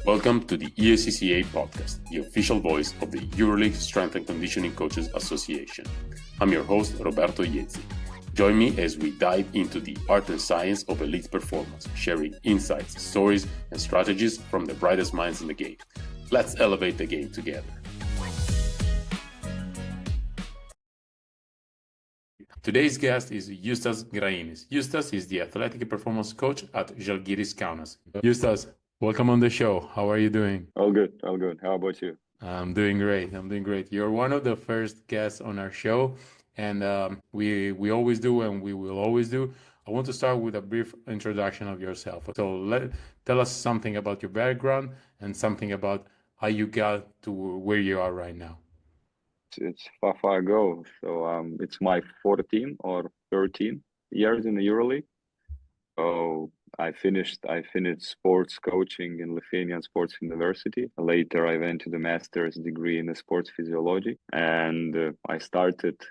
Welcome to the ESCCA podcast, the official voice of the EuroLeague Strength and Conditioning Coaches Association. I'm your host, Roberto Iezzi. Join me as we dive into the art and science of elite performance, sharing insights, stories, and strategies from the brightest minds in the game. Let's elevate the game together. Today's guest is Justas Grainys. Justas is the athletic performance coach at Žalgiris Kaunas. Justas, welcome on the show. How are you doing? All good. How about you? I'm doing great. You're one of the first guests on our show, and we always do, and we will always do. I want to start with a brief introduction of yourself. So tell us something about your background and something about how you got to where you are right now. It's far ago. So it's my 14 or 13 years in the EuroLeague. So I finished sports coaching in Lithuanian Sports University. Later, I went to the master's degree in the sports physiology, and I started.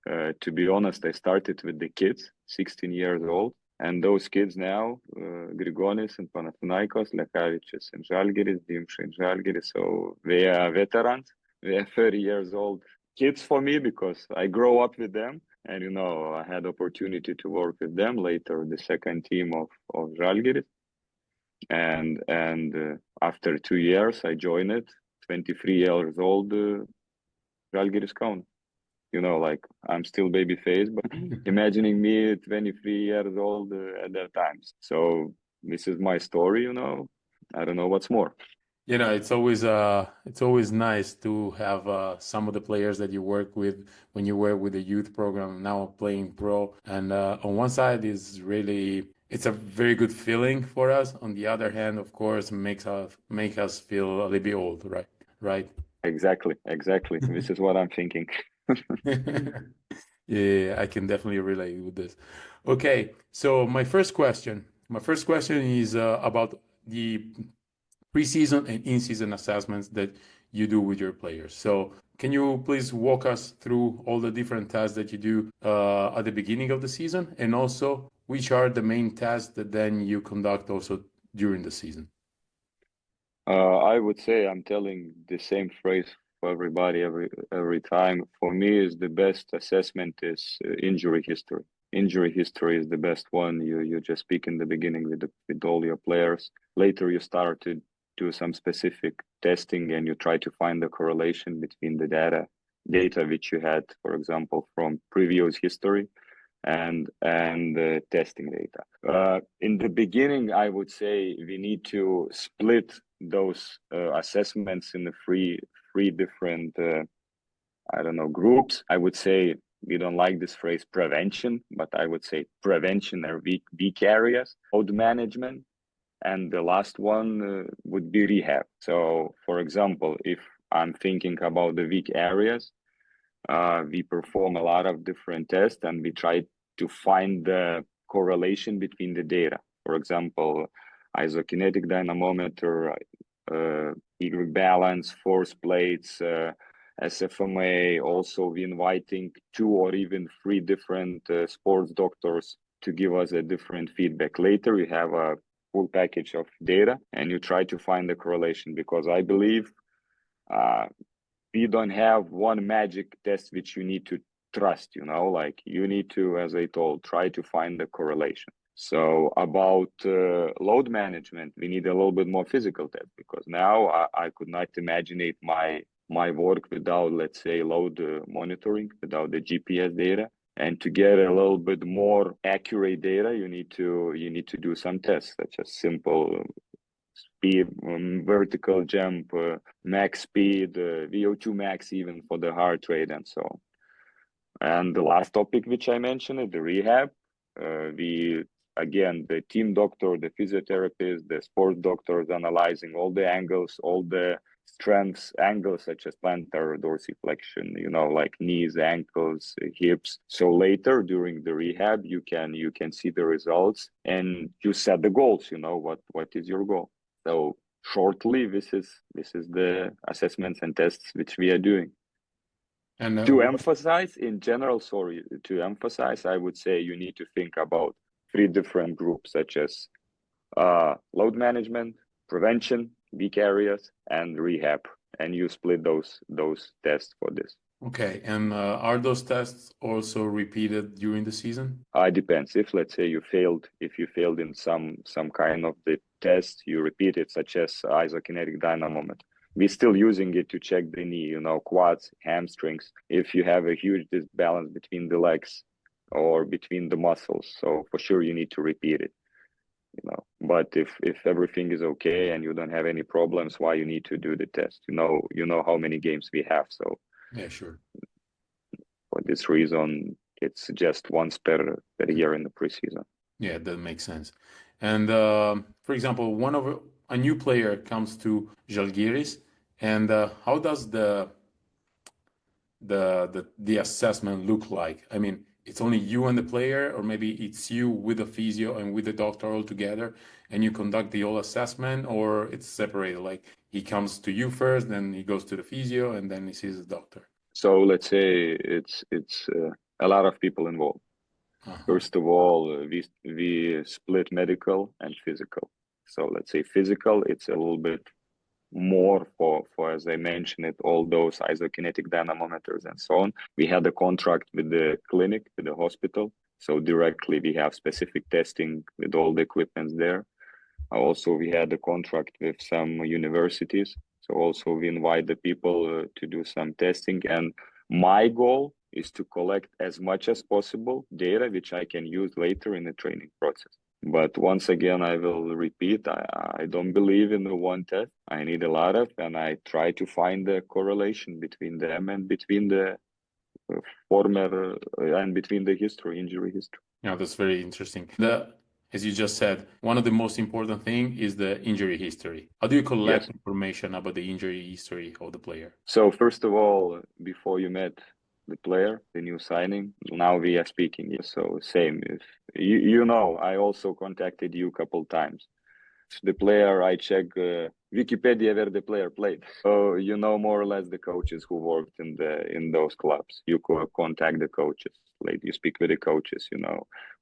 To be honest, I started with the kids, 16 years old, and those kids now, Grigonis and Panathinaikos, Lekavičius and Žalgiris, Dimša and Žalgiris. So they are veterans. They are 30 years old kids for me because I grow up with them. And, I had opportunity to work with them later, the second team of Žalgiris. And after 2 years, I joined it, 23 years old, Žalgiris Kaunas. I'm still baby face, but imagining me 23 years old at that time. So this is my story, I don't know what's more. It's always nice to have some of the players that you work with when you were with the youth program now playing pro. And on one side it's a very good feeling for us. On the other hand, of course, make us feel a little bit old, right? Exactly. This is what I'm thinking. Yeah, I can definitely relate with this. Okay, so my first question is about the preseason and in-season assessments that you do with your players. So can you please walk us through all the different tests that you do at the beginning of the season, and also which are the main tests that then you conduct also during the season? I would say I'm telling the same phrase for everybody every time. For me, is the best assessment is injury history. Injury history is the best one. You just speak in the beginning with all your players. Later, you start to do some specific testing, and you try to find the correlation between the data which you had, for example, from previous history and the testing data. In the beginning, I would say we need to split those assessments in the three different groups. I would say we don't like this phrase prevention, but I would say prevention or weak areas, load management, and the last one would be rehab. So, for example, if I'm thinking about the weak areas, we perform a lot of different tests and we try to find the correlation between the data. For example, isokinetic dynamometer, Y balance, force plates, SFMA. Also, we inviting 2 or even 3 different sports doctors to give us a different feedback. Later, we have a full package of data and you try to find the correlation, because I believe we don't have one magic test which you need to trust, like you need to, as I told, try to find the correlation. So about load management, we need a little bit more physical test, because now I could not imagine my work without, let's say, load monitoring, without the GPS data. And to get a little bit more accurate data, you need to do some tests, such as simple speed, vertical jump, max speed, VO2 max, even for the heart rate, and so on. And the last topic which I mentioned, the rehab, the team doctor, the physiotherapist, the sports doctor is analyzing all the angles, all the strengths angles, such as plantar dorsiflexion, like knees, ankles, hips. So later during the rehab, you can see the results and you set the goals. What is your goal? So shortly, this is the assessments and tests which we are doing. And to emphasize, I would say you need to think about three different groups, such as load management, prevention, weak areas, and rehab. And you split those tests for this. Okay, and are those tests also repeated during the season? It depends. If let's say if you failed in some kind of the test, you repeat it, such as isokinetic dynamometer. We're still using it to check the knee, quads, hamstrings. If you have a huge disbalance between the legs or between the muscles, so for sure you need to repeat it. But if everything is okay and you don't have any problems, why you need to do the test? You know how many games we have, so Yeah, sure. for this reason, it's just once per year in the preseason. Yeah, that makes sense. And for example, a new player comes to Žalgiris, and how does the assessment look like? I mean, it's only you and the player, or maybe it's you with the physio and with the doctor all together, and you conduct the whole assessment, or it's separated. Like he comes to you first, then he goes to the physio, and then he sees the doctor. So let's say it's a lot of people involved. First of all, we split medical and physical. So let's say physical, it's a little bit more for as I mentioned it, all those isokinetic dynamometers and so on. We had a contract with the clinic, with the hospital. So directly we have specific testing with all the equipment there. Also, we had a contract with some universities. So also we invite the people to do some testing. And my goal is to collect as much as possible data, which I can use later in the training process. But once again, I will repeat, I don't believe in the one test. I need a lot of, and I try to find the correlation between them and between the former and between the injury history. Yeah, that's very interesting. As you just said, one of the most important thing is the injury history. How do you collect information about the injury history of the player? So first of all, before you met the player, the new signing, now we are speaking. So same. If I also contacted you a couple times. The player, I check Wikipedia where the player played. So you know more or less the coaches who worked in those clubs. You contact the coaches. Like you speak with the coaches,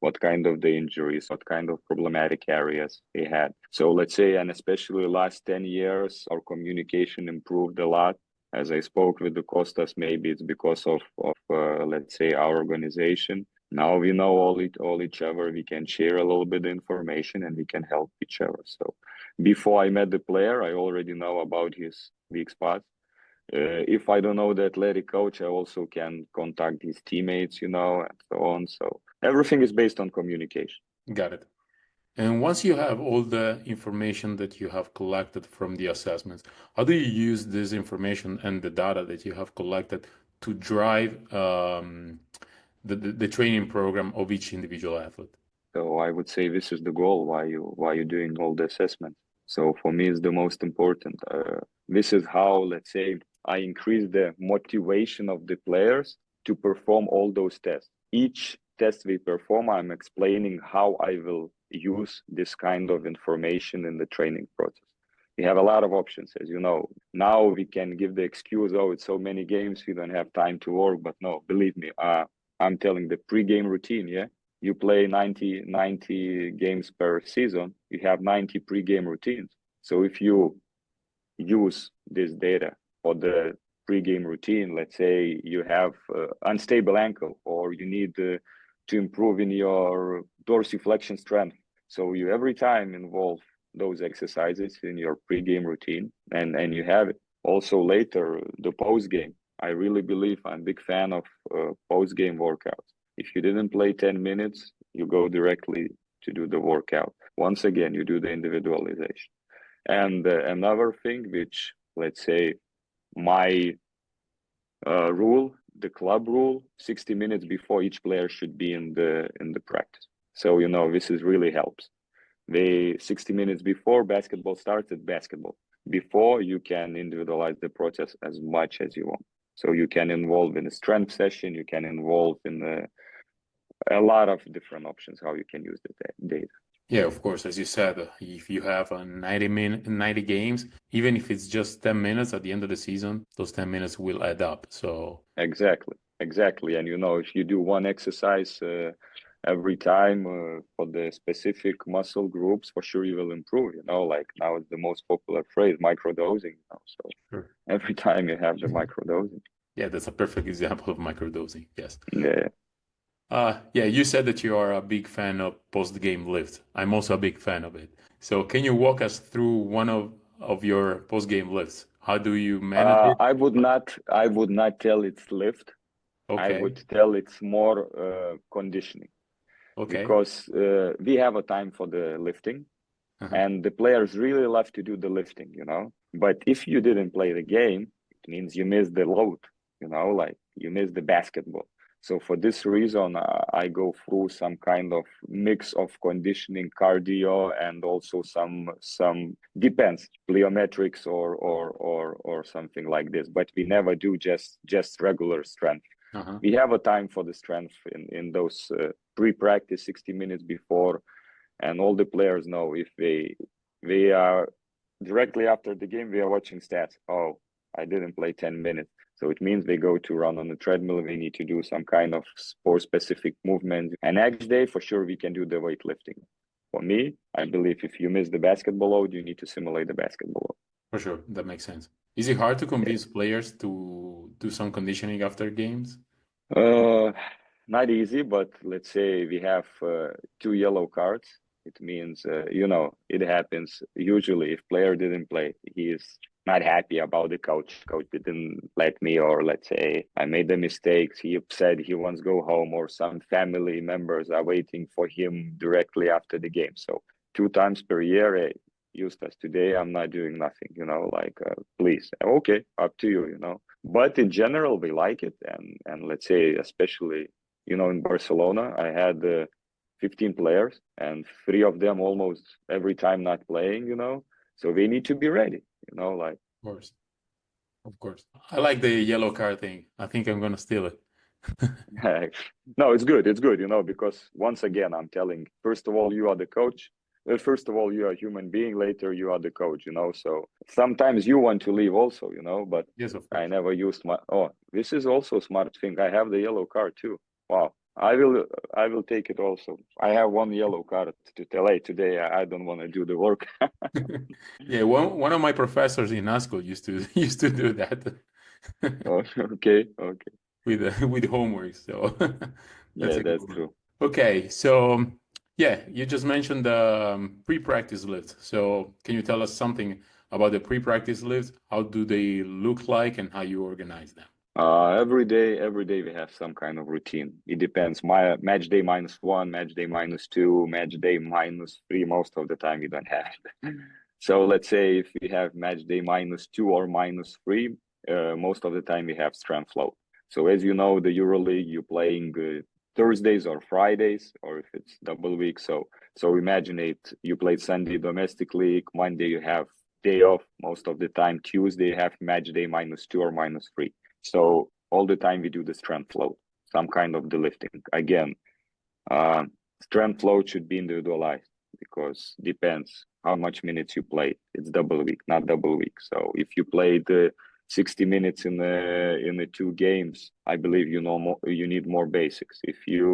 what kind of the injuries, what kind of problematic areas they had. So let's say, and especially last 10 years, our communication improved a lot. As I spoke with the Costas, maybe it's because of let's say, our organization. Now we know all each other. We can share a little bit of information and we can help each other. So before I met the player, I already know about his weak spots. If I don't know the athletic coach, I also can contact his teammates, and so on. So everything is based on communication. Got it. And once you have all the information that you have collected from the assessments, how do you use this information and the data that you have collected to drive the training program of each individual athlete? So I would say this is the goal why you're doing all the assessments. So for me, it's the most important. This is how, let's say, I increase the motivation of the players to perform all those tests. Each test we perform, I'm explaining how I will use this kind of information in the training process. We have a lot of options, as you know. Now we can give the excuse, it's so many games, we don't have time to work. But no, believe me, I'm telling the pre-game routine, You play 90 games per season, you have 90 pre-game routines. So if you use this data for the pre-game routine, let's say you have unstable ankle or you need to improve in your dorsiflexion strength. So you every time involve those exercises in your pre-game routine and you have it. Also later, the post-game. I really believe I'm a big fan of post-game workouts. If you didn't play 10 minutes, you go directly to do the workout. Once again, you do the individualization. And another thing, which, let's say, my rule, the club rule, 60 minutes before each player should be in the practice. So, this is really helps. 60 minutes before basketball starts at basketball. Before, you can individualize the process as much as you want. So you can involve in a strength session, you can involve in a lot of different options how you can use the data. Yeah, of course. As you said, if you have 90 games, even if it's just 10 minutes at the end of the season, those 10 minutes will add up. So exactly. And if you do one exercise every time for the specific muscle groups, for sure you will improve. Like now it's the most popular phrase, microdosing. So Sure. every time you have the microdosing. Yeah, that's a perfect example of microdosing. Yes. Yeah. Yeah, you said that you are a big fan of post-game lift. I'm also a big fan of it. So can you walk us through one of your post-game lifts? How do you manage it? I would not tell it's lift. I Okay. would tell it's more conditioning, Okay. because we have a time for the lifting, Uh-huh. and the players really love to do the lifting. But if you didn't play the game, it means you missed the load, like you missed the basketball. So for this reason, I go through some kind of mix of conditioning, cardio, and also some depends plyometrics or something like this. But we never do just regular strength. Uh-huh. We have a time for the strength in those pre-practice 60 minutes before, and all the players know if they are directly after the game, we are watching stats. Oh, I didn't play 10 minutes. So it means they go to run on the treadmill. We need to do some kind of sport specific movement. And next day, for sure, we can do the weightlifting. For me, I believe if you miss the basketball load, you need to simulate the basketball For sure. That makes sense. Is it hard to convince players to do some conditioning after games? load. Not easy, but let's say we have 2 yellow cards. It means, it happens. Usually, if player didn't play, he is not happy about the coach. Coach didn't let me, or let's say I made the mistakes. He upset. He wants to go home, or some family members are waiting for him directly after the game. So 2 times per year, Justas, today I'm not doing nothing. Like please, okay, up to you. But in general, we like it, and let's say especially in Barcelona, I had 15 players, and 3 of them almost every time not playing. So they need to be ready, like. Of course. Of course. I like the yellow card thing. I think I'm gonna steal it. No, it's good. It's good, because once again, I'm telling, first of all, you are the coach. First of all, you are a human being. Later, you are the coach. So sometimes you want to leave also, but Yes, of I course. never used my. Oh, this is also a smart thing. I have the yellow card too. Wow. I will take it also. I have one yellow card to tell, hey, today I don't want to do the work. Yeah, one of my professors in school used to used to do that Oh, okay, okay. with homework. So that's Yeah, a good that's one. true. Okay, so yeah, you just mentioned the pre-practice lift. So can you tell us something about the pre-practice lift? How do they look like and how you organize them? Every day we have some kind of routine. It depends. My match day -1, match day -2, match day -3. Most of the time we don't have it. So let's say if we have match day -2 or -3, most of the time we have strength load. So as you know, the EuroLeague, you're playing Thursdays or Fridays, or if it's double week. So imagine it. You played Sunday domestic league. Monday you have day off. Most of the time Tuesday you have match day -2 or -3. So all the time we do the strength load, some kind of the lifting. Again, uh, strength load should be individualized, because depends how much minutes you played. It's double week, not double week. So if you played 60 minutes in the 2 games, I believe you need more basics. If you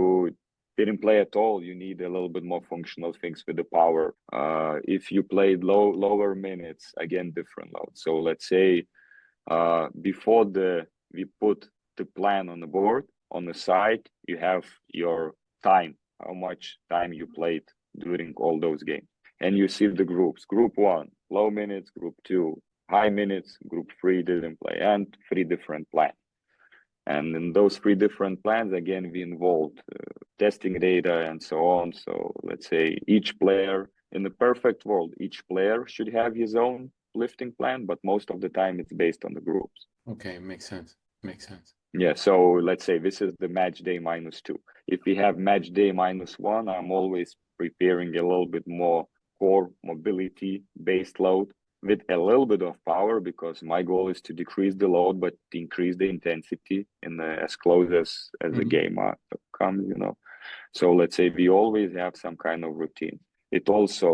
didn't play at all, you need a little bit more functional things with the power. If you played lower minutes, again different load. So let's say before we put the plan on the board, on the side you have your time, how much time you played during all those games, and you see the groups. Group 1 low minutes, group 2 high minutes, group 3 didn't play, and 3 different plans. And in those 3 different plans, again, we involved testing data and so on. So let's say each player, in the perfect world, each player should have his own lifting plan, but most of the time it's based on the groups. Okay, makes sense. Makes sense. Yeah, so let's say this is the match day -2. If we have match day -1, I'm always preparing a little bit more core mobility based load with a little bit of power, because my goal is to decrease the load but increase the intensity as close as the Mhm. game comes. So let's say we always have some kind of routine. It also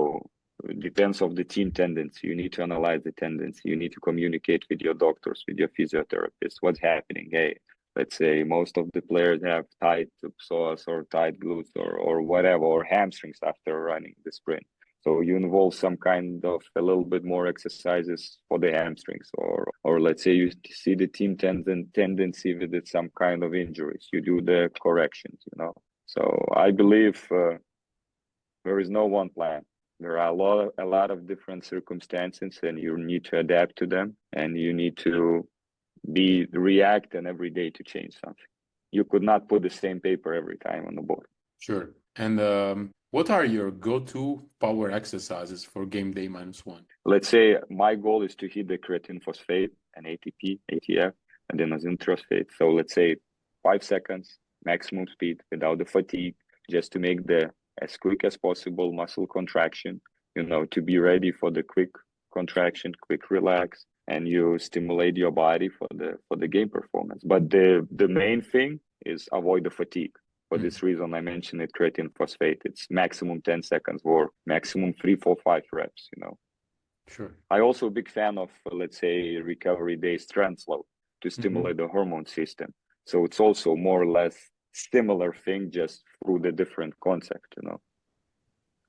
depends of the team tendency. You need to analyze the tendency. You need to communicate with your doctors, with your physiotherapists. What's happening? Hey, let's say most of the players have tight psoas or tight glutes or whatever, or hamstrings after running the sprint. So you involve some kind of a little bit more exercises for the hamstrings, or let's say you see the team tendency with some kind of injuries. You do the corrections, you know. So I believe there is no one plan. There are a lot of different circumstances, and you need to adapt to them, and you need to react and every day to change something. You could not put the same paper every time on the board. Sure. And what are your go-to power exercises for game day -1? Let's say my goal is to hit the creatine phosphate and ATP, ATF, and then as introsphate. So let's say 5 seconds, maximum speed without the fatigue, just to make the as quick as possible muscle contraction, you know, to be ready for the quick contraction, quick relax, and you stimulate your body for the game performance. But the main thing is avoid the fatigue. For this reason, I mentioned it, creatine phosphate. It's maximum 10 seconds or maximum 3, 4, 5 reps, you know. Sure. I also a big fan of, let's say, recovery day strength load to stimulate the hormone system. So it's also more or less similar thing, just through the different concept, you know.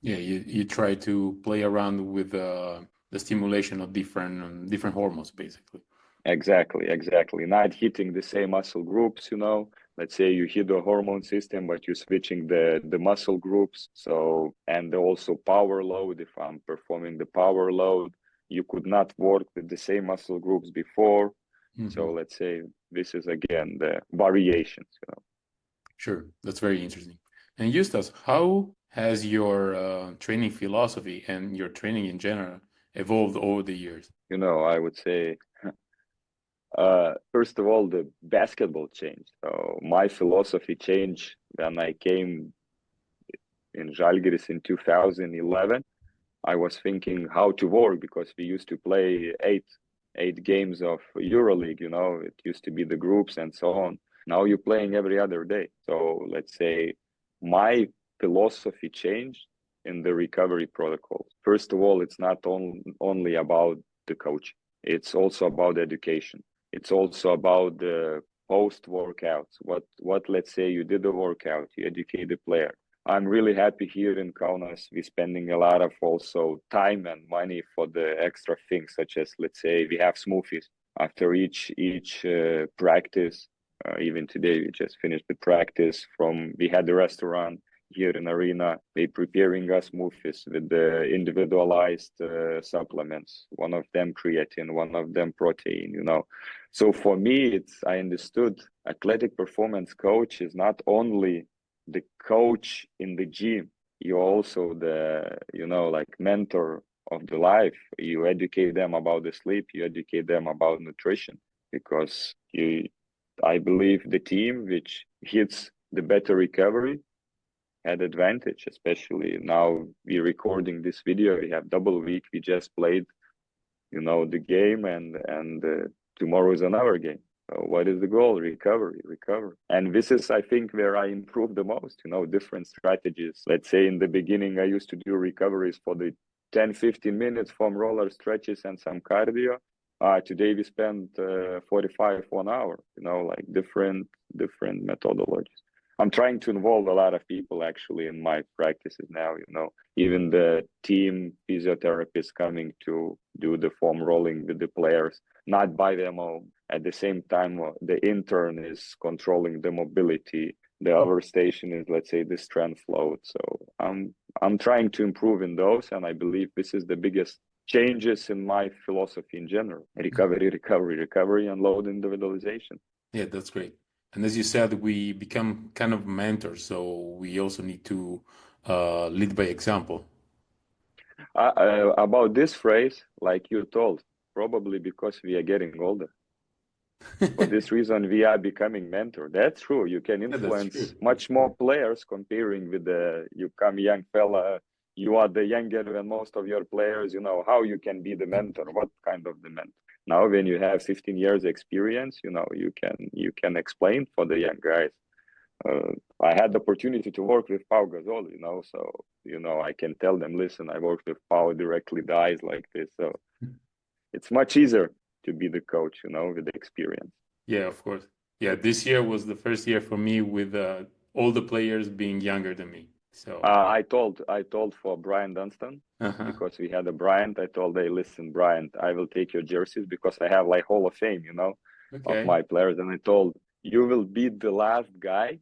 Yeah, you try to play around with the stimulation of different hormones, basically. Exactly. Not hitting the same muscle groups, you know. Let's say you hit the hormone system, but you're switching the muscle groups. So, and also power load. If I'm performing the power load, you could not work with the same muscle groups before. So let's say this is again the variations, you know. Sure, that's very interesting. And Justas, how has your training philosophy and your training in general evolved over the years? You know, I would say, first of all, the basketball changed. So my philosophy changed when I came in Žalgiris in 2011. I was thinking how to work, because we used to play eight games of EuroLeague, you know, it used to be the groups and so on. Now you're playing every other day. So let's say my philosophy changed in the recovery protocols. First of all, it's not only about the coach. It's also about education. It's also about the post workouts. What let's say you did the workout, you educate the player. I'm really happy here in Kaunas. We're spending a lot of also time and money for the extra things, such as, let's say, we have smoothies after each practice. Even today, we just finished the practice we had the restaurant here in Arena. They preparing us smoothies with the individualized supplements. One of them creatine, one of them protein, you know. So for me, I understood athletic performance coach is not only the coach in the gym, you're also the, you know, like mentor of the life. You educate them about the sleep, you educate them about nutrition, because I believe the team which hits the better recovery had advantage, especially now we're recording this video, we have double week, we just played, you know, the game, and tomorrow is another game. So what is the goal? Recovery. And this is, I think, where I improve the most, you know, different strategies. Let's say in the beginning, I used to do recoveries for the 10-15 minutes from roller stretches and some cardio. Today we spend 45, 1 hour, you know, like different methodologies. I'm trying to involve a lot of people actually in my practices now, you know, even the team physiotherapists coming to do the foam rolling with the players, not by them own. At the same time, the intern is controlling the mobility. The other station is, let's say, the strength load. So I'm trying to improve in those, and I believe this is the biggest changes in my philosophy in general. Recovery, and load individualization. Yeah, that's great. And as you said, we become kind of mentors, so we also need to lead by example. About this phrase, like you told, probably because we are getting older. For this reason, we are becoming mentor. That's true. You can influence much more players comparing with you come young fella, you are the younger than most of your players, you know, how you can be the mentor, what kind of the mentor. Now, when you have 15 years experience, you know, you can explain for the young guys. I had the opportunity to work with Pau Gasol, you know, so, you know, I can tell them, listen, I worked with Pau directly, the eyes like this. So it's much easier to be the coach, you know, with the experience. Yeah, of course. Yeah, this year was the first year for me with all the players being younger than me. So I told for Brian Dunstan, uh-huh. because we had a Bryant. I told, hey, listen, Bryant, I will take your jerseys because I have like Hall of Fame, of Okay. my players. And I told, you will be the last guy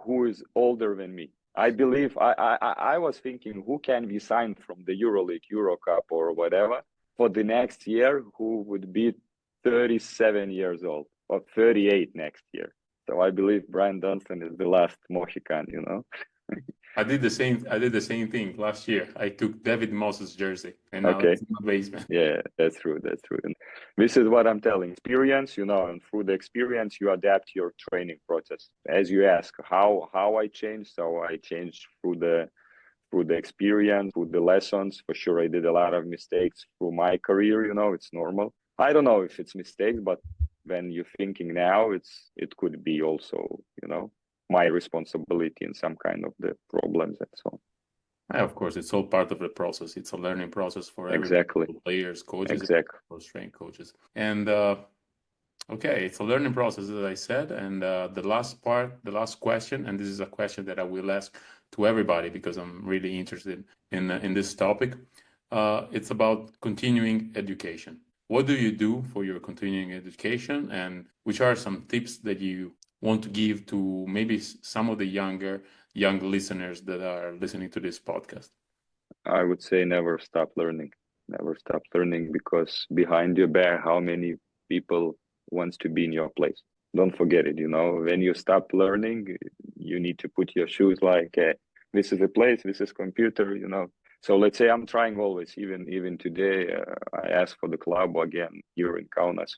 who is older than me. I believe I was thinking, who can be signed from the EuroLeague, Euro Cup, or whatever for the next year who would be 37 years old or 38 next year. So I believe Brian Dunstan is the last Mohican. I did the same thing last year. I took David Moss's jersey, and now Okay. it's in my basement. Yeah, that's true. That's true. And this is what I'm telling. Experience, and through the experience, you adapt your training process. As you ask, how I changed, so I changed through the experience, through the lessons. For sure, I did a lot of mistakes through my career. It's normal. I don't know if it's mistakes, but when you're thinking now, it could be also, my responsibility in some kind of the problems and so on. Yeah, of course, it's all part of the process. It's a learning process for everybody, Exactly. players, coaches, Exactly. for strength coaches. And okay, it's a learning process, as I said. And the last question, and this is a question that I will ask to everybody because I'm really interested in this topic. It's about continuing education. What do you do for your continuing education, and which are some tips that you want to give to maybe some of the young listeners that are listening to this podcast? I would say never stop learning. Never stop learning, because behind your back, how many people wants to be in your place? Don't forget it. When you stop learning, you need to put your shoes like, this is a place, this is computer. So let's say I'm trying always, even today, I asked for the club again here in Kaunas.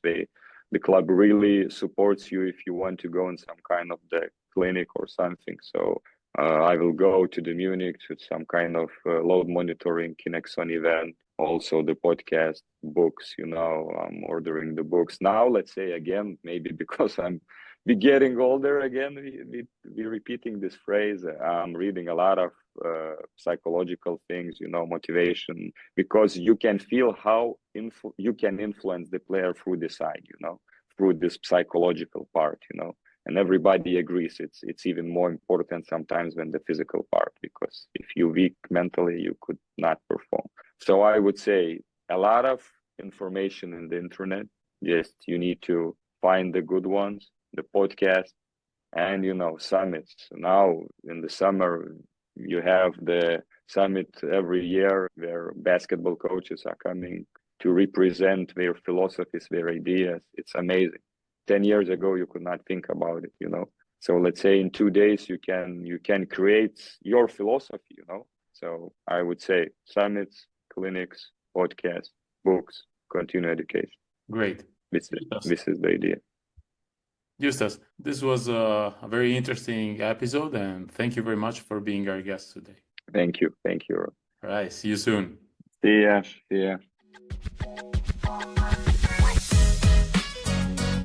The club really supports you if you want to go in some kind of the clinic or something. So I will go to the Munich to some kind of load monitoring Kinexon event. Also the podcast, books, I'm ordering the books. Now, let's say again, maybe because I'm getting older again, we repeating this phrase. I'm reading a lot of psychological things, motivation, because you can feel how you can influence the player through the side, through this psychological part, and everybody agrees it's even more important sometimes than the physical part, because if you're weak mentally, you could not perform. So I would say a lot of information in the internet. Just you need to find the good ones, the podcast, and summits. Now in the summer, you have the summit every year where basketball coaches are coming to represent their philosophies, their ideas. It's amazing. 10 years ago, you could not think about it, So let's say in 2 days, you can create your philosophy, So I would say summits, clinics, podcasts, books, continue education. Great. This is the idea. Justas, this was a very interesting episode, and thank you very much for being our guest today. Thank you. Thank you. All right. See you soon. See ya. See ya.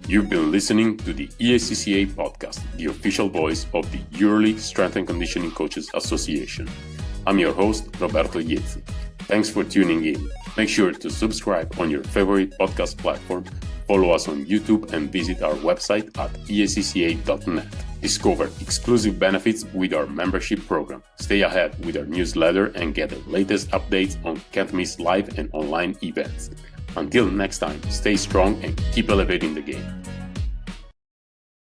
You've been listening to the ESCCA podcast, the official voice of the EuroLeague Strength and Conditioning Coaches Association. I'm your host, Roberto Iezzi. Thanks for tuning in. Make sure to subscribe on your favorite podcast platform, follow us on YouTube, and visit our website at escca.net. Discover exclusive benefits with our membership program. Stay ahead with our newsletter and get the latest updates on Can't Miss live and online events. Until next time, stay strong and keep elevating the game.